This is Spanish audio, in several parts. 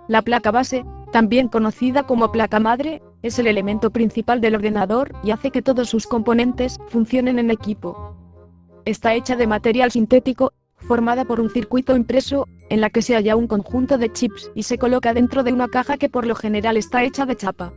La placa base, también conocida como placa madre, es el elemento principal del ordenador y hace que todos sus componentes funcionen en equipo. Está hecha de material sintético, formada por un circuito impreso, en la que se halla un conjunto de chips y se coloca dentro de una caja que por lo general está hecha de chapa.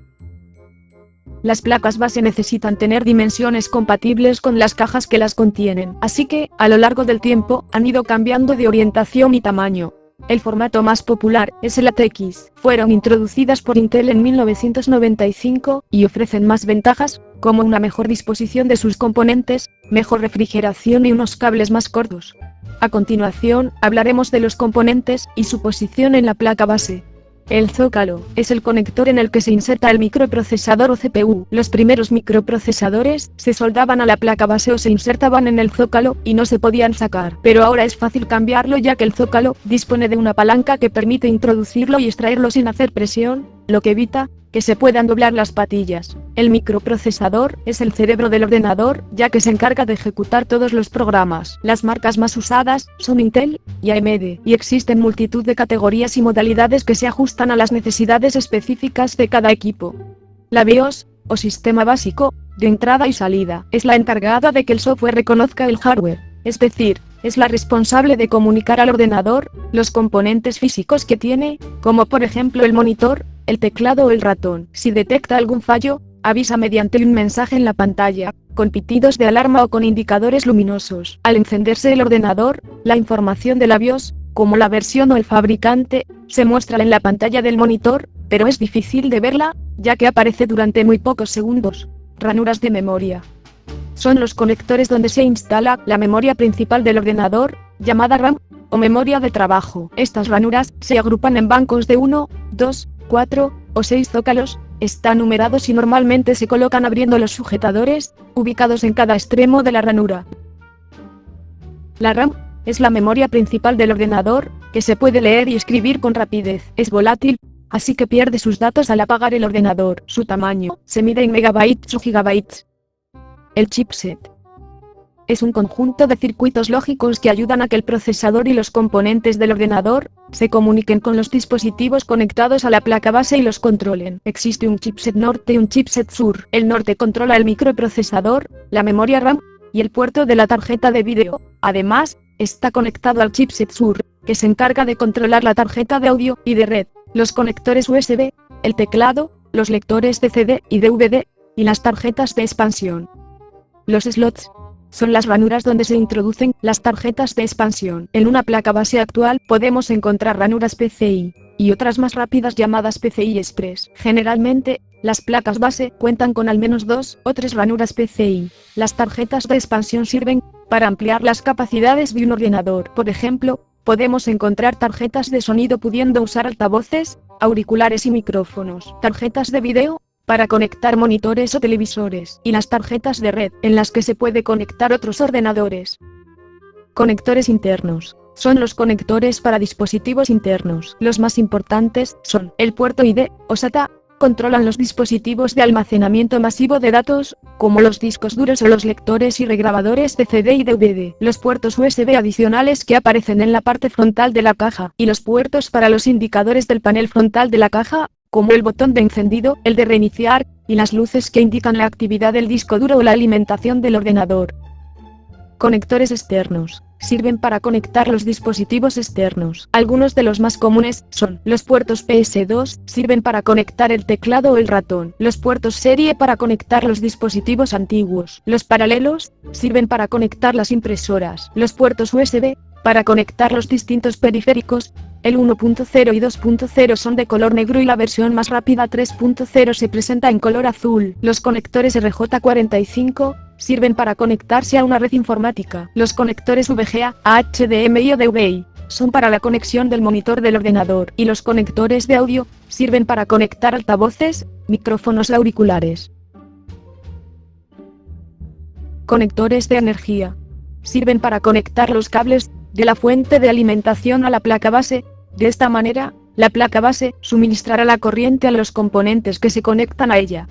Las placas base necesitan tener dimensiones compatibles con las cajas que las contienen, así que, a lo largo del tiempo, han ido cambiando de orientación y tamaño. El formato más popular es el ATX. Fueron introducidas por Intel en 1995 y ofrecen más ventajas, como una mejor disposición de sus componentes, mejor refrigeración y unos cables más cortos. A continuación, hablaremos de los componentes y su posición en la placa base. El zócalo es el conector en el que se inserta el microprocesador o CPU. Los primeros microprocesadores se soldaban a la placa base o se insertaban en el zócalo y no se podían sacar, pero ahora es fácil cambiarlo ya que el zócalo dispone de una palanca que permite introducirlo y extraerlo sin hacer presión, lo que evita que se puedan doblar las patillas. El microprocesador es el cerebro del ordenador, ya que se encarga de ejecutar todos los programas. Las marcas más usadas son Intel y AMD, y existen multitud de categorías y modalidades que se ajustan a las necesidades específicas de cada equipo. La BIOS, o sistema básico, de entrada y salida, es la encargada de que el software reconozca el hardware, es decir, es la responsable de comunicar al ordenador los componentes físicos que tiene, como por ejemplo el monitor, el teclado o el ratón. Si detecta algún fallo, avisa mediante un mensaje en la pantalla, con pitidos de alarma o con indicadores luminosos. Al encenderse el ordenador, la información de la BIOS, como la versión o el fabricante, se muestra en la pantalla del monitor, pero es difícil de verla, ya que aparece durante muy pocos segundos. Ranuras de memoria. Son los conectores donde se instala la memoria principal del ordenador, llamada RAM, o memoria de trabajo. Estas ranuras se agrupan en bancos de 1, 2, 4 o 6 zócalos, están numerados y normalmente se colocan abriendo los sujetadores, ubicados en cada extremo de la ranura. La RAM es la memoria principal del ordenador, que se puede leer y escribir con rapidez. Es volátil, así que pierde sus datos al apagar el ordenador. Su tamaño se mide en megabytes o gigabytes. El chipset es un conjunto de circuitos lógicos que ayudan a que el procesador y los componentes del ordenador se comuniquen con los dispositivos conectados a la placa base y los controlen. Existe un chipset norte y un chipset sur. El norte controla el microprocesador, la memoria RAM y el puerto de la tarjeta de vídeo. Además, está conectado al chipset sur, que se encarga de controlar la tarjeta de audio y de red, los conectores USB, el teclado, los lectores de CD y DVD, y las tarjetas de expansión. Los slots son las ranuras donde se introducen las tarjetas de expansión. En una placa base actual podemos encontrar ranuras PCI y otras más rápidas llamadas PCI Express. Generalmente, las placas base cuentan con al menos 2 o 3 ranuras PCI. Las tarjetas de expansión sirven para ampliar las capacidades de un ordenador. Por ejemplo, podemos encontrar tarjetas de sonido pudiendo usar altavoces, auriculares y micrófonos. Tarjetas de video para conectar monitores o televisores, y las tarjetas de red, en las que se puede conectar otros ordenadores. Conectores internos. Son los conectores para dispositivos internos. Los más importantes son el puerto ID, o SATA, controlan los dispositivos de almacenamiento masivo de datos, como los discos duros o los lectores y regrabadores de CD y DVD. Los puertos USB adicionales que aparecen en la parte frontal de la caja, y los puertos para los indicadores del panel frontal de la caja, como el botón de encendido, el de reiniciar, y las luces que indican la actividad del disco duro o la alimentación del ordenador. Conectores externos. Sirven para conectar los dispositivos externos. Algunos de los más comunes son los puertos PS2, sirven para conectar el teclado o el ratón. Los puertos serie para conectar los dispositivos antiguos. Los paralelos sirven para conectar las impresoras. Los puertos USB para conectar los distintos periféricos. El 1.0 y 2.0 son de color negro y la versión más rápida 3.0 se presenta en color azul. Los conectores RJ45 sirven para conectarse a una red informática. Los conectores VGA, HDMI o DVI son para la conexión del monitor del ordenador. Y los conectores de audio sirven para conectar altavoces, micrófonos o auriculares. Conectores de energía. Sirven para conectar los cables de la fuente de alimentación a la placa base. De esta manera, la placa base suministrará la corriente a los componentes que se conectan a ella.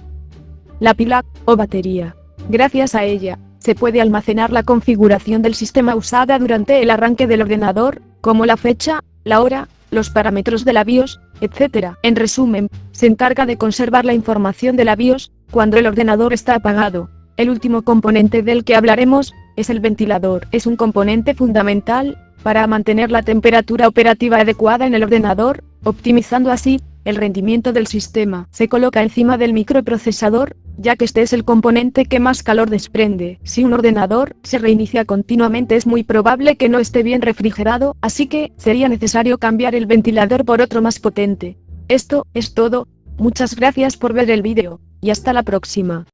La pila, o batería. Gracias a ella, se puede almacenar la configuración del sistema usada durante el arranque del ordenador, como la fecha, la hora, los parámetros de la BIOS, etc. En resumen, se encarga de conservar la información de la BIOS cuando el ordenador está apagado. El último componente del que hablaremos es el ventilador. Es un componente fundamental para mantener la temperatura operativa adecuada en el ordenador, optimizando así el rendimiento del sistema. Se coloca encima del microprocesador, ya que este es el componente que más calor desprende. Si un ordenador se reinicia continuamente es muy probable que no esté bien refrigerado, así que sería necesario cambiar el ventilador por otro más potente. Esto es todo, muchas gracias por ver el vídeo, y hasta la próxima.